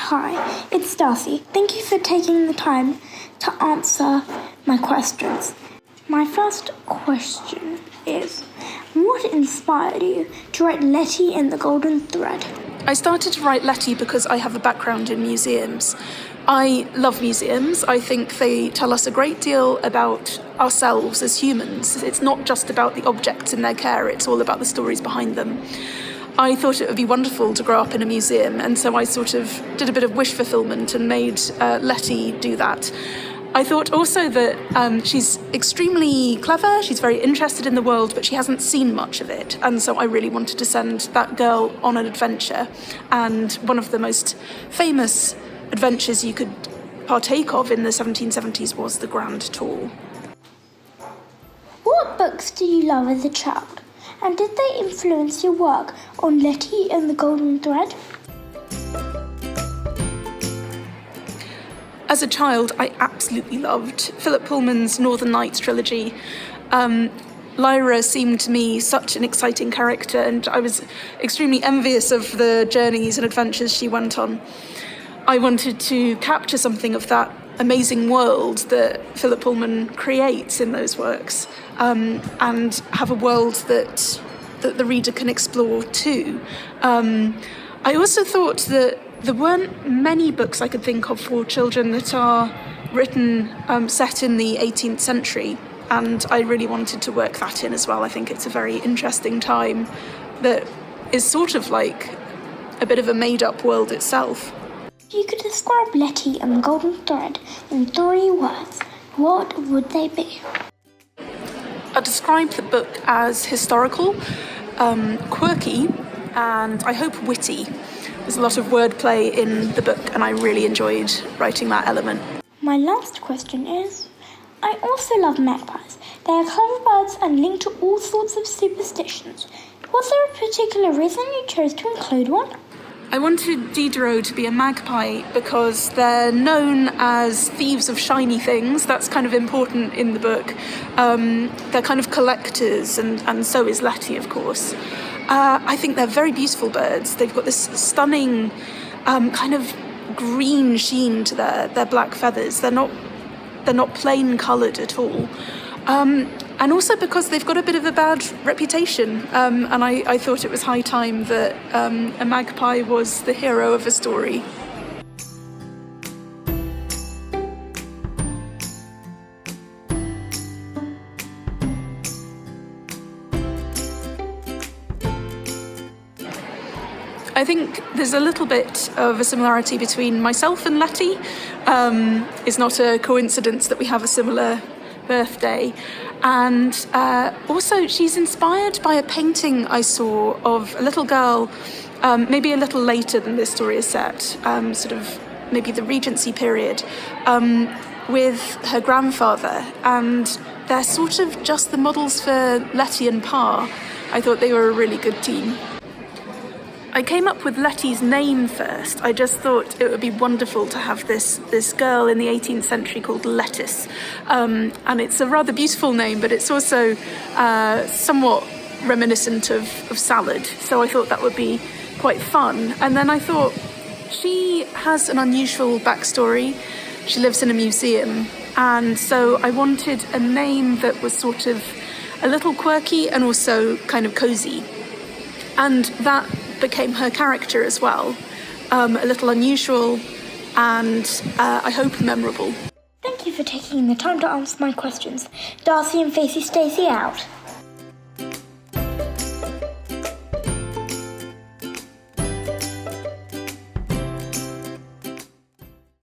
Hi, it's Darcey. Thank you for taking the time to answer my questions. My first question is, what inspired you to write Letty and the Golden Thread? I started to write Letty because I have a background in museums. I love museums. I think they tell us a great deal about ourselves as humans. It's not just about the objects in their care, it's all about the stories behind them. I thought it would be wonderful to grow up in a museum, and so I sort of did a bit of wish fulfillment and made Letty do that. I thought also that she's extremely clever, she's very interested in the world, but she hasn't seen much of it. And so I really wanted to send that girl on an adventure. And one of the most famous adventures you could partake of in the 1770s was the Grand Tour. What books did you love as a child? And did they influence your work on Letty and the Golden Thread? As a child, I absolutely loved Philip Pullman's Northern Lights trilogy. Lyra seemed to me such an exciting character, and I was extremely envious of the journeys and adventures she went on. I wanted to capture something of that amazing world that Philip Pullman creates in those works, and have a world that the reader can explore too. I also thought that there weren't many books I could think of for children that are written set in the 18th century, and I really wanted to work that in as well. I think it's a very interesting time that is sort of like a bit of a made-up world itself. If you could describe Letty and the Golden Thread in 3 words, what would they be? I'd describe the book as historical, quirky, and I hope witty. There's a lot of wordplay in the book, and I really enjoyed writing that element. My last question is, I also love magpies. They are clever birds and linked to all sorts of superstitions. Was there a particular reason you chose to include one? I wanted Diderot to be a magpie because they're known as thieves of shiny things. That's kind of important in the book. They're kind of collectors, and so is Letty, of course. I think they're very beautiful birds. They've got this stunning kind of green sheen to their black feathers. They're not plain coloured at all. And also because they've got a bit of a bad reputation. And I thought it was high time that a magpie was the hero of a story. I think there's a little bit of a similarity between myself and Letty. It's not a coincidence that we have a similar birthday. And also she's inspired by a painting I saw of a little girl, maybe a little later than this story is set, sort of maybe the Regency period, with her grandfather. And they're sort of just the models for Letty and Pa. I thought they were a really good team. I came up with Letty's name first. I just thought it would be wonderful to have this girl in the 18th century called Lettice. And it's a rather beautiful name, but it's also somewhat reminiscent of salad. So I thought that would be quite fun. And then I thought she has an unusual backstory. She lives in a museum. And so I wanted a name that was sort of a little quirky and also kind of cozy. And that became her character as well, a little unusual and I hope memorable. Thank you for taking the time to answer my questions. Darcey and Facey Stacey out.